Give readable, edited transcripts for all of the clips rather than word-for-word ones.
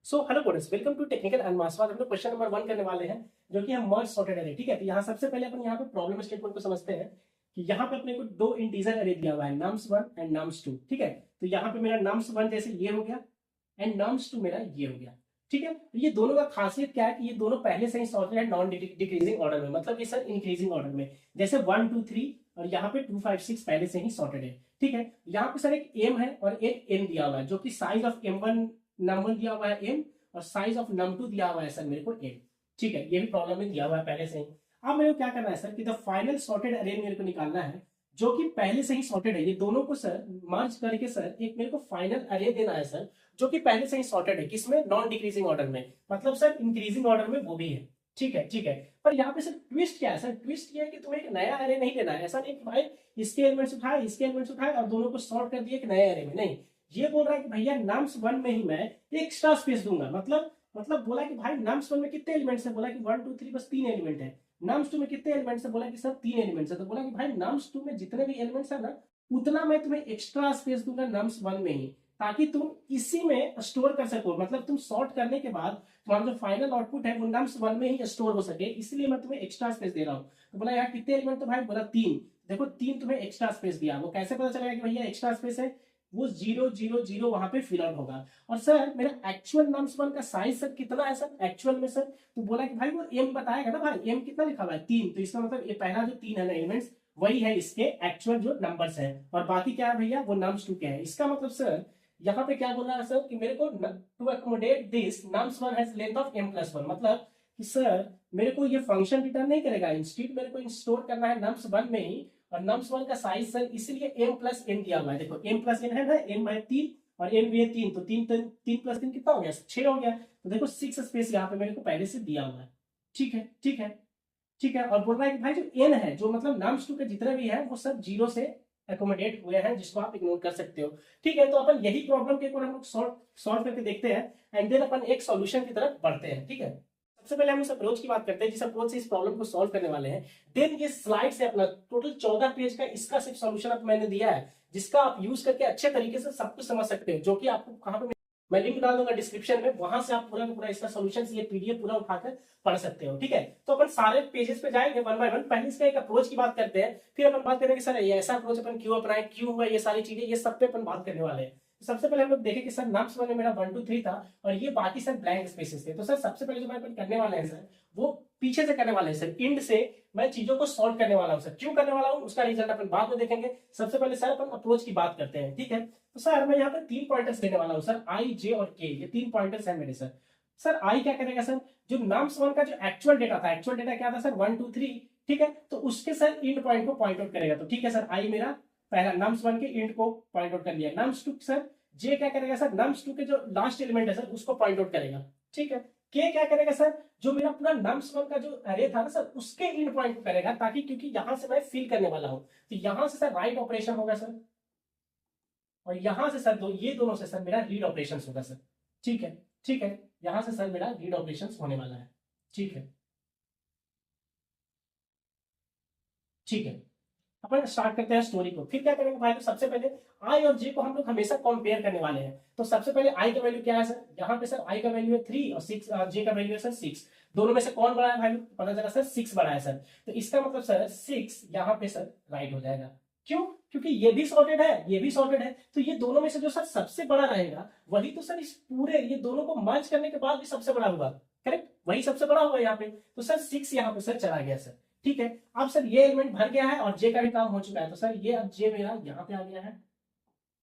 So hello coders, welcome to technical अनमास्वाद। हम लोग क्वेश्चन नंबर 1 करने वाले हैं जो कि है मर्ज सॉर्टेड अरे। ठीक है, तो यहाँ सबसे पहले अपन यहाँ पे प्रॉब्लम स्टेटमेंट को समझते हैं कि यहाँ पे अपने को दो इंटीजर अरे दिया हुआ है, nums1 एंड nums2। ठीक है, तो यहाँ पे मेरा nums1 जैसे ये हो गया एंड nums2 मेरा ये हो गया। ठीक है, तो ये दोनों का खासियत क्या है कि ये दोनों पहले से ही सॉर्टेड है नॉन डिक्रीजिंग ऑर्डर में, मतलब ये सर इंक्रीजिंग ऑर्डर में, जैसे 1 2 3 और यहाँ पे 2 5 6 पहले से ही सॉर्टेड है। ठीक है, यहाँ पे सर एक एम है और एक एन दिया हुआ है, जो कि साइज ऑफ m1 नंबर दिया हुआ है एम और साइज ऑफ num2 दिया हुआ है सर मेरे को एन। ठीक है, ये भी प्रॉब्लम में दिया हुआ है पहले से ही। अब मेरे को क्या करना है सर कि द फाइनल सॉर्टेड अरे मेरे को निकालना है जो कि पहले से ही सॉर्टेड है। ये दोनों को सर मर्ज करके सर एक मेरे को फाइनल अरे देना है सर, जो कि पहले से ही सॉर्टेड है, किसमें, नॉन डिक्रीजिंग ऑर्डर में, मतलब सर इंक्रीजिंग ऑर्डर में वो भी है। ठीक है, ठीक है, पर यहाँ पे सर ट्विस्ट क्या है सर, ट्विस्ट ये है कि तुम्हें एक नया अरे नहीं लेना है। ऐसा नहीं कि भाई इसके एलिमेंट्स उठाए इसके एलिमेंट्स उठाए और दोनों को सॉर्ट कर दिए एक नए अरे में, नहीं। ये बोल रहा है कि भैया nums1 में ही मैं एक्स्ट्रा स्पेस दूंगा। मतलब बोला कि भाई nums1 में कितने एलिमेंट्स है, बोला कि 1 2 3 बस 3 एलिमेंट है। nums2 में कितने एलिमेंट्स है, बोला कि सर 3 एलिमेंट्स है। तो बोला कि भाई nums2 में जितने भी एलिमेंट्स है ना, उतना मैं तुम्हें एक्स्ट्रा स्पेस दूंगा nums1 में ही, ताकि तुम इसी में स्टोर कर सको। मतलब तुम सॉर्ट करने के बाद तुम्हारा जो फाइनल आउटपुट है वो nums1 में ही स्टोर हो सके, इसलिए मैं तुम्हें एक्स्ट्रा स्पेस दे रहा हूँ। तो बोला यार कितने एलिमेंट, तो भाई बोला 3। देखो 3 तुम्हें एक्स्ट्रा स्पेस दिया, वो कैसे पता चलेगा कि भैया एक्स्ट्रा स्पेस है, वो 0 0 0 वहां पे फिल आउट होगा। और सर मेरा एक्चुअल nums1 का साइज सर कितना है सर एक्चुअल में सर, तो बोला कि भाई वो m बताएगा ना, भाई m कितना लिखा हुआ है 3, तो इसका मतलब ये पहला जो 3 है ना एलिमेंट्स, वही है इसके एक्चुअल जो नंबर्स है, और बाकी क्या है भैया वो nums2 के हैं। इसका मतलब सर यहाँ पे क्या बोल रहा है सर कि मेरे को to accommodate this nums1 has length of m+1, मतलब कि सर मेरे को ये फंक्शन रिटर्न नहीं करेगा, इंस्टीट्यूट मेरे को स्टोर करना है nums1 में ही, और nums1 का साइज सर इसलिए m+n दिया हुआ है। देखो m+n है ना, m है 3 और n भी है 3, तो 3 3 + 3 कितना हो गया, 6 हो गया। तो देखो 6 स्पेस यहाँ पे मेरे को पहले से दिया हुआ है। ठीक है, ठीक है, ठीक है, और बोल रहा है कि भाई जो n है, जो मतलब nums2 के जितने भी है वो सब 0 से एकोमोडेट हुए हैं, जिसको आप इग्नोर कर सकते हो। ठीक है, तो अपन यही प्रॉब्लम के ऊपर हम लोग सॉल्व करके देखते हैं एंड देन अपन एक सॉल्यूशन की तरफ बढ़ते हैं। ठीक है, सबसे पहले हम उस अप्रोच की बात करते हैं जिस अप्रोच से इस प्रॉब्लम को सॉल्व करने वाले हैं। देन ये स्लाइड से अपना टोटल 14 पेज का इसका सिर्फ सॉल्यूशन अब मैंने दिया है, जिसका आप यूज करके अच्छे तरीके से सब कुछ समझ सकते हो, जो कि आपको कहां पे मैं लिंक डाल दूंगा डिस्क्रिप्शन में, वहां से आप पूरा का पूरा इसका सॉल्यूशन ये पीडीएफ पूरा उठाकर पढ़ सकते हो। ठीक है, तो अपन सारे पेजेस पे जाएंगे वन बाय वन। पहले इसका एक अप्रोच की बात करते हैं, फिर अपन बात करेंगे सर ये ऐसा अप्रोच अपन क्यों अपनाए, क्यों हुआ, ये सारी चीजें, ये सब पे अपन बात करने वाले हैं। सबसे पहले हम लोग देखें कि सर nums1 में मेरा 1 2 3 था और ये बाकी सर ब्लैंक स्पेसेस थे। तो सर सबसे पहले जो मैं करने वाले हैं सर वो पीछे से करने वाले हैं सर, इंड से मैं चीजों को सॉल्व करने वाला हूं सर। क्यों करने वाला हूं उसका रिजल्ट अपन बाद में देखेंगे। सबसे पहले सर अपन अप्रोच की बात करते हैं। ठीक है, तो सर मैं यहाँ पर 3 पॉइंटर्स देने वाला हूँ सर, आई जे और के, ये 3 पॉइंटर्स हैं मेरे सर। सर आई क्या करेगा सर, जो nums1 का जो एक्चुअल डेटा था, एक्चुअल डेटा क्या था सर 1 2 3। ठीक है, तो उसके सर इंड पॉइंट को पॉइंट आउट करेगा। तो ठीक है सर, आई मेरा पहला nums1 के इंड को पॉइंट आउट कर लिया। nums2 सर जे क्या करेगा सर, nums2 के जो लास्ट एलिमेंट है सर उसको पॉइंट आउट करेगा। ठीक है, के क्या करेगा सर, जो मेरा पूरा nums1 का जो अरे था ना सर उसके इंड पॉइंट को करेगा, ताकि क्योंकि यहां से मैं फिल करने वाला हूं, तो यहां से सर राइट ऑपरेशन होगा सर, और यहां से सर ये दोनों से सर मेरा रीड ऑपरेशन होगा सर। ठीक है, ठीक है, यहां से सर मेरा रीड ऑपरेशन होने वाला है। ठीक है, ठीक है, अपन स्टार्ट करते हैं स्टोरी को। फिर क्या करेंगे भाई, तो सबसे पहले आई और जे को हम लोग हमेशा कंपेयर करने वाले हैं। तो सबसे पहले आई का वैल्यू क्या है सर, यहाँ पे सर आई का वैल्यू है 3 और 6, जे का वैल्यू है सर 6। दोनों में से कौन बड़ा है भाई, पता चला सर 6 बड़ा है सर। तो इसका मतलब सर 6 यहाँ पे सर राइट हो जाएगा। क्यों, क्योंकि ये भी सॉर्टेड है ये भी सॉर्टेड है, तो ये दोनों में से जो सर सबसे बड़ा रहेगा वही तो सर इस पूरे ये दोनों को मर्ज करने के बाद भी सबसे बड़ा होगा। करेक्ट, वही सबसे बड़ा होगा यहाँ पे। तो सर 6 यहाँ पे सर चला गया सर। ठीक है, अब सर ये एलिमेंट भर गया है और जे का भी काम हो चुका है, तो सर ये अब जे मेरा यहाँ पे आ गया है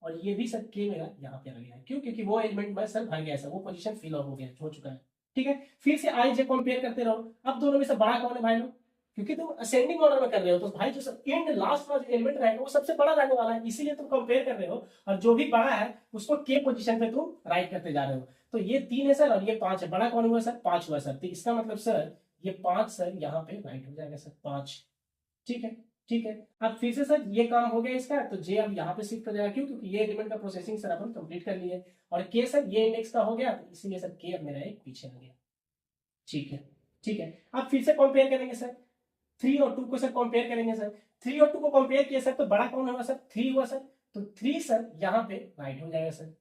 और ये भी सर के मेरा यहाँ पे आ गया है। क्यों, क्योंकि वो एलिमेंट में सर भर गया है सर, वो पोजीशन फिल हो गया हो चुका है। ठीक है, फिर से आई जे कंपेयर करते रहो। अब दोनों में से बड़ा कौन है भाई लोग, क्योंकि तुम असेंडिंग ऑर्डर में कर रहे हो, तो भाई जो सब एंड लास्ट वाला एलिमेंट रहेगा वो सबसे बड़ा रहने वाला है, इसीलिए तुम कंपेयर कर रहे हो, और जो भी बड़ा है उसको के पोजीशन पे तुम राइट करते जा रहे हो। तो ये 3 है सर और ये 5 है, बड़ा कौन हुआ सर, 5 हुआ सर। तो इसका मतलब सर ये 5 सर यहाँ पे राइट हो जाएगा सर, 5। ठीक है, ठीक है, अब फिर से सर ये काम हो गया इसका, तो जे अब यहाँ पे शिफ्ट हो जाएगा। क्यों, क्योंकि ये एलिमेंट का प्रोसेसिंग सर अपन कंप्लीट कर लिए, और के सर ये इंडेक्स का हो गया, तो इसीलिए सर के अब मेरा एक पीछे आ गया। ठीक है, ठीक है, अब फिर से कंपेयर करेंगे सर, 3 और 2 को सर कंपेयर करेंगे सर। 3 और 2 को कंपेयर किया सर, तो बड़ा कौन होगा सर, 3 हुआ सर। तो 3 सर यहाँ पे राइट हो जाएगा सर।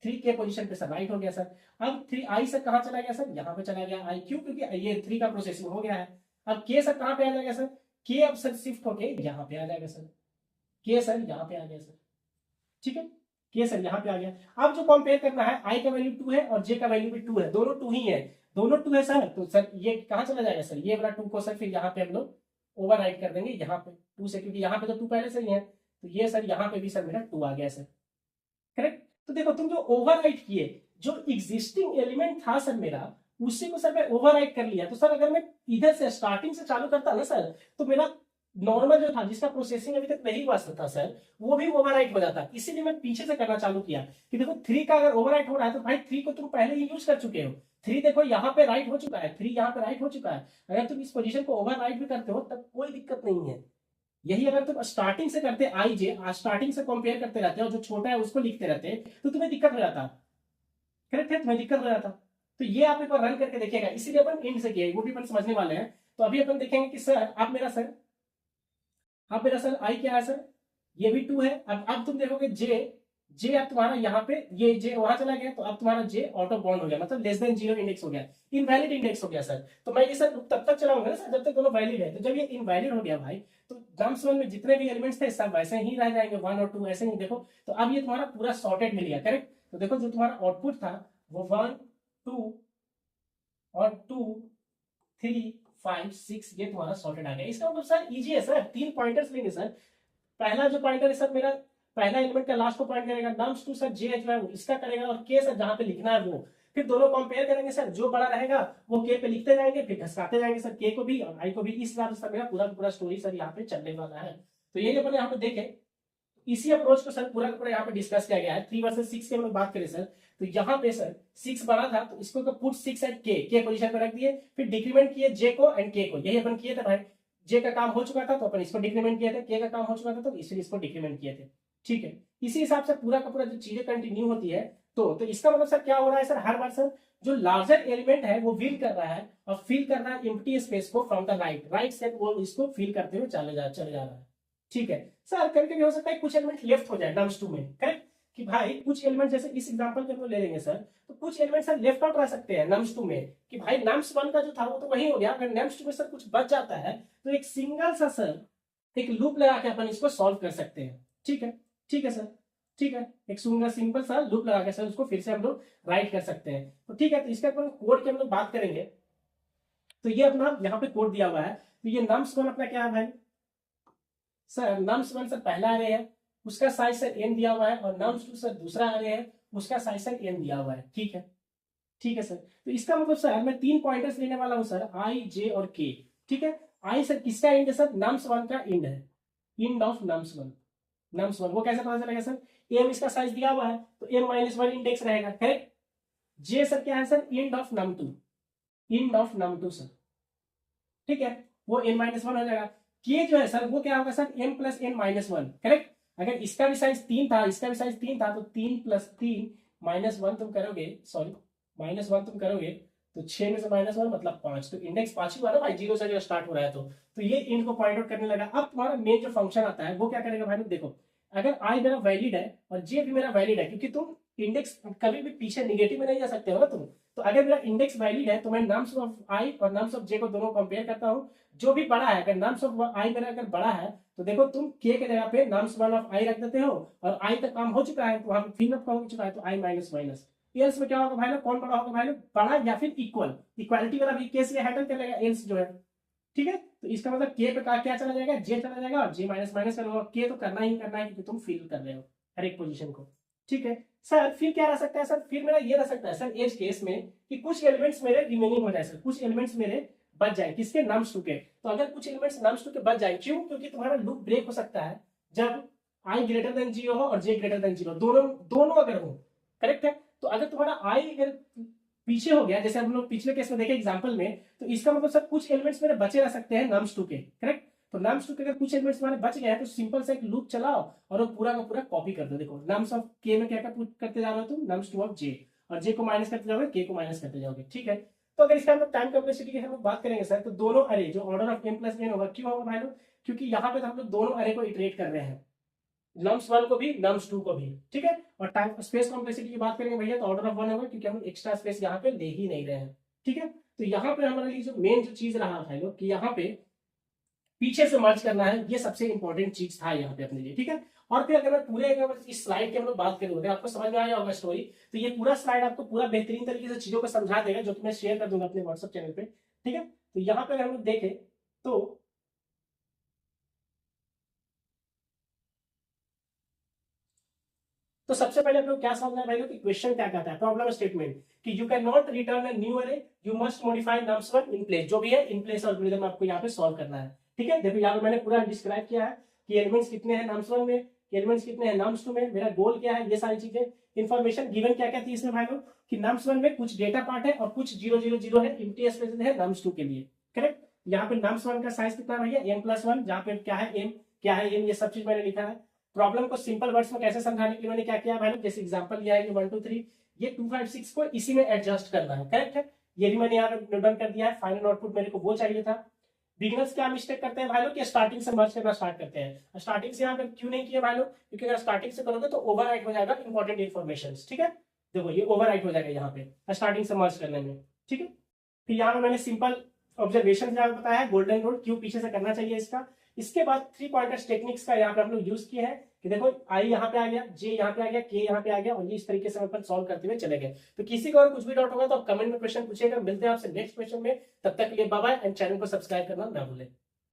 3 के पोजीशन पे सर राइट हो गया सर। अब 3 आई सर कहाँ चला गया सर, यहाँ पे चला गया आई, क्यों, क्योंकि ये 3 का प्रोसेसिंग हो गया है। अब के सर कहाँ पे आ जाएगा सर, के अब सर शिफ्ट होके यहाँ पे आ जाएगा सर, के सर यहाँ पे आ गया सर, ठीक है, के सर यहाँ पे आ गया। अब जो कंपेयर करना है, आई का वैल्यू 2 है और जे का वैल्यू भी 2 है, दोनों 2 ही है, दोनों 2 है सर, तो सर ये कहाँ चला जाएगा सर, ये वाला 2 को सर फिर यहाँ पे हम लोग ओवर राइट कर देंगे यहाँ पे 2 से, क्योंकि यहाँ पे तो 2 पहले से ही है, तो ये सर यहाँ पे भी सर मेरा 2 आ गया सर, करेक्ट। तो देखो तुम जो ओवर राइट किए, जो एग्जिस्टिंग एलिमेंट था सर मेरा, उसी को सर मैं ओवर राइट कर लिया, तो सर अगर मैं इधर से स्टार्टिंग से चालू करता ना सर, तो मेरा नॉर्मल जो था जिसका प्रोसेसिंग अभी तक नहीं हुआ था सर, वो भी ओवरराइट हो जाता। इसीलिए मैं पीछे से करना चालू किया कि देखो 3 का अगर ओवरराइट हो रहा है तो भाई 3 को तुम पहले ही यूज कर चुके हो, 3 देखो यहाँ पे राइट हो चुका है, 3 यहाँ पे राइट हो चुका है, अगर तुम इस पोजीशन को ओवरराइट भी करते हो तब कोई दिक्कत नहीं है। यही अगर तुम स्टार्टिंग से करते आई जे, स्टार्टिंग से कंपेयर करते रहते और जो छोटा है उसको लिखते रहते तो तुम्हें दिक्कत हो जाता, करेक्ट है, तुम्हें दिक्कत हो जाता। तो ये आप एक बार रन करके देखिएगा, इसीलिए अपन इंड से किया, वो भी अपन समझने वाले हैं। तो अभी अपन देखेंगे कि सर अब मेरा सर आई क्या है सर, ये भी 2 है। अब तुम देखोगे जे, जे अब तुम्हारा यहाँ पे, ये जे वहां चला गया, तो अब तुम्हारा जे ऑटो बॉन्ड हो गया, मतलब लेस देन 0 इंडेक्स हो गया, इनवैलिड इंडेक्स हो गया सर। तो मैं ये सर तब तक चलाऊंगा ना सर जब तक दोनों वैलिड है। तो जब ये इनवैलिड हो गया भाई, तो नम्स 1 में जितने भी एलिमेंट्स थे सब वैसे ही रह जाएंगे, 1 और 2 ऐसे ही। देखो तो अब ये तुम्हारा पूरा सॉर्टेड मिल गया, करेक्ट। तो देखो जो तुम्हारा आउटपुट था वो 1 2 और 2 3 5 6 ये तुम्हारा सॉर्टेड आ गया। इसका मतलब सर इजी है सर, 3 पॉइंटर्स लेंगे सर। पहला जो पॉइंटर है सर मेरा, पहला एलिमेंट का लास्ट को पॉइंट करेगा, नम्स 2 सर जे जो है वो इसका करेगा, और के सर जहां पे लिखना है वो, फिर दोनों कंपेयर करेंगे सर, जो बड़ा रहेगा वो के पे लिखते जाएंगे, फिर घसकाते जाएंगे सर के को भी और आई को भी। इस हिसाब से सर मेरा पूरा पूरा स्टोरी सर यहाँ पे चलने वाला है। तो ये अपन यहाँ पे देखें, इसी अप्रोच को सर पूरा का पूरा यहाँ पे डिस्कस किया गया है। 3 वर्सेस 6 की हम लोग बात करें सर, तो यहाँ पे सर 6 बड़ा था तो इसको पुट 6 एट के पोजीशन पे रख दिए, फिर डिक्रीमेंट किए जे को एंड के को, यही अपन किए थे भाई। जे का काम हो चुका था तो अपन इसको डिक्रीमेंट किए थे, के का काम हो चुका था तो इसलिए इसको डिक्रीमेंट किए थे, ठीक है। इसी हिसाब से पूरा का पूरा जो चीजें कंटिन्यू होती है। तो इसका मतलब सर क्या हो रहा है सर, हर बार सर जो लार्जर एलिमेंट है वो फिल कर रहा है और फिल कर रहा है एम्प्टी स्पेस को फ्रॉम द राइट से, वो इसको फिल करते हुए चले जा रहा है, ठीक है। सर कभी कभी हो सकता है कुछ एलिमेंट लेफ्ट हो जाए नम्स 2 में, करेक्ट, कि भाई कुछ एलिमेंट जैसे इस एग्जांपल के हम लोग ले लेंगे सर, तो कुछ एलिमेंट सर लेफ्ट आउट रह सकते हैं नम्स 2 में, कि भाई नम्स 1 का जो था वो तो वही हो गया, अगर नम्स 2 में सर कुछ बच जाता है तो एक सिंगल सा सर एक लूप लगा के अपन इसको सॉल्व कर सकते हैं, ठीक है, ठीक है सर, ठीक है, एक सिंपल सा लूप लगा के सर उसको फिर से हम लोग राइट कर सकते हैं। तो ठीक है, तो इसका अपन कोड की हम लोग बात करेंगे। तो ये अपना यहाँ पे कोड दिया हुआ है, तो ये नम्स 1 अपना क्या है भाई सर, नम्स 1 सर पहला अरे है, उसका साइज सर n दिया हुआ है, और नम्स 2 सर दूसरा अरे है, उसका साइज सर n दिया हुआ है, ठीक है, ठीक है सर। तो इसका मतलब सर मैं 3 पॉइंटर्स लेने वाला हूं सर, i j और k, ठीक है। i सर किसका इंड है सर, नम्स 1 का इंड है, इंड ऑफ नम्स 1, नम्स 1 वो कैसे पता चलेगा सर, m इसका साइज दिया हुआ है तो m-1 इंडेक्स रहेगा, करेक्ट। j सर क्या है sir, end of num 2, end of num 2 sir, ठीक है, वो n-1 हो जाएगा। के जो है सर वो क्या होगा sir, m plus n-1, correct. अगर इसका भी साइज 3 था, इसका भी साइज 3 था, तो 3 प्लस 3 -1 तुम करोगे, सॉरी -1 तुम करोगे तो 6 में से -1 मतलब 5, तो इंडेक्स 5 ही हुआ ना भाई, 0 से जो स्टार्ट हो रहा है। तो ये इंड को पॉइंट आउट करने लगा। अब तुम्हारा मेन जो फंक्शन आता है वो क्या करेगा भाई, देखो अगर i मेरा वैलिड है और j भी मेरा वैलिड है, क्योंकि तुम इंडेक्स कभी भी पीछे निगेटिव में नहीं जा सकते हो ना तुम, तो अगर मेरा इंडेक्स वैलिड है तो मैं नम्स ऑफ i और नम्स ऑफ j को दोनों कंपेयर करता हूं, जो भी बड़ा है, अगर नम्स ऑफ i मेरा अगर बड़ा है तो देखो तुम k के जगह पे नम्स 1 ऑफ i रख देते हो, और i का काम हो चुका है तो वहां पे फिल अप हो चुका है, तो i माइनस माइनस एल्स में क्या होगा भाई, कौन बड़ा होगा भाई, बड़ा या फिर इक्वल, इक्वालिटी वाला भी केस ये हैंडल कर लेगा एल्स जो है, ठीक है। तो इसका मतलब के पे क्या चला जाएगा, जे चला जाएगा, और जे माइनस माइनस करोगे, के तो करना ही करना है क्योंकि तुम फिल कर रहे हो हर एक पोजीशन को, ठीक है। सर फिर क्या रह सकता है सर, फिर मेरा ये रह सकता है सर एज केस में कि कुछ एलिमेंट्स मेरे रिमेनिंग हो जाए सर, कुछ एलिमेंट्स मेरे बच जाए, किसके, नम्स 2 के। तो अगर कुछ एलिमेंट्स नम्स 2 के बच जाए, क्यों, क्योंकि तुम्हारा लूप ब्रेक हो सकता है जब i ग्रेटर देन 0 हो और j ग्रेटर देन 0, दोनों अगर हो, करेक्ट है। तो अगर तुम्हारा i अगर पीछे हो गया, जैसे हम लोग पिछले केस में देखे एग्जांपल में, तो इसका मतलब सर कुछ एलिमेंट्स मेरे बचे रह सकते हैं नम्स 2 के, करेक्ट। तो नम्स 2 के अगर कुछ एलिमेंट्स हमारे बच गए हैं तो सिंपल सा एक लूप चलाओ और वो पूरा का पूरा कॉपी कर दो। देखो नम्स ऑफ के में क्या करते जा रहे हो तुम, नम्स 2 ऑफ जे, और जे को माइनस करते जाओगे, के को माइनस करते जाओगे, ठीक है। तो अगर इसका हम लोग टाइम कॉम्प्लेक्सिटी की हम लोग बात करेंगे सर, तो दोनों अरे जो order of m plus n होगा, क्यों होगा भाई लोग, क्योंकि यहाँ पे तो हम लोग दोनों अरे को इटरेट कर रहे हैं, नम्स 1 को भी नम्स 2 को भी, ठीक है। और टाइम स्पेस कॉम्प्लेक्सिटी की बात करेंगे भैया तो ऑर्डर ऑफ 1 होगा, क्योंकि हम एक्स्ट्रा स्पेस यहाँ पे ले ही नहीं रहे हैं, ठीक है। तो यहाँ पे हमारे लिए जो मेन जो चीज रहा है लोग कि यहाँ पे पीछे से मर्ज करना है, ये सबसे इंपॉर्टेंट चीज था यहाँ पे अपने लिए, ठीक है। और फिर अगर मैं पूरे अगर इस स्लाइड की हम लोग बात करें, आपको समझ में आया होगा स्टोरी, तो ये पूरा स्लाइड आपको पूरा बेहतरीन तरीके से चीजों को समझा देगा, जो कि मैं शेयर कर दूंगा अपने व्हाट्सएप चैनल पे, ठीक है। तो यहाँ पे अगर हम लोग देखें तो सबसे पहले हम लोग क्या समझना है भाई लोग कि क्वेश्चन क्या कहता है, प्रॉब्लम स्टेटमेंट कि you can not return a new array, you must modify nums 1 in place, जो भी है इन प्लेस एल्गोरिथम आपको यहाँ पे सॉल्व करना है, ठीक है। देखो यहाँ पे मैंने पूरा डिस्क्राइब किया है कि एलिमेंट्स कितने हैं नम्स 1 में, एलिमेंट्स कितने हैं नम्स 2 में, मेरा गोल क्या है, ये सारी चीजें इन्फॉर्मेशन गिवन क्या क्या थी इसमें भाई लोग कि नम्स 1 में कुछ डेटा पार्ट है और कुछ 0 0 0 है, एम्प्टी स्पेस है नम्स 2 के लिए, करेक्ट। यहाँ पे नम्स 1 का साइज कितना भैया m+1, जहाँ पे क्या है m, क्या है m, ये सब चीज मैंने लिखा है। प्रॉब्लम को सिंपल वर्ड्स में कैसे समझाने के लिए मैंने क्या किया भाई, जैसे एग्जांपल लिया है 1 2 3, ये 2 5 6 को इसी में एडजस्ट करना है, करेक्ट है। ये भी मैंने यहाँ पे नोट डाउन कर दिया है। फाइनल आउटपुट मेरे को वो चाहिए था। बिगिनर्स क्या मिस्टेक करते हैं भाई लोग कि स्टार्टिंग से मर्ज करना स्टार्ट करते हैं। स्टार्टिंग से यहाँ पे क्यों नहीं किया भाई लोग, क्योंकि अगर स्टार्टिंग से करोगे तो ओवरराइट हो जाएगा इंपॉर्टेंट इन्फॉर्मेशन, ठीक है। देखो ये ओवरराइट हो जाएगा यहाँ पे स्टार्टिंग से मर्ज करने में, ठीक है। फिर यहाँ पे मैंने सिंपल ऑब्जर्वेशन बताया है, गोल्डन रूल क्यों पीछे से करना चाहिए इसका। इसके बाद 3 पॉइंटर्स टेक्निक्स का यहाँ पे हम लोग यूज किए हैं कि देखो आई यहाँ पे आ गया, जे यहाँ पे आ गया, के यहाँ पे आ गया, और ये इस तरीके से अपन सॉल्व करते हुए चले गए। तो किसी को और कुछ भी डाउट होगा तो आप कमेंट में क्वेश्चन पूछेगा। मिलते हैं आपसे नेक्स्ट क्वेश्चन में, तब तक के लिए बाय बाय एंड चैनल को सब्सक्राइब करना ना भूलें।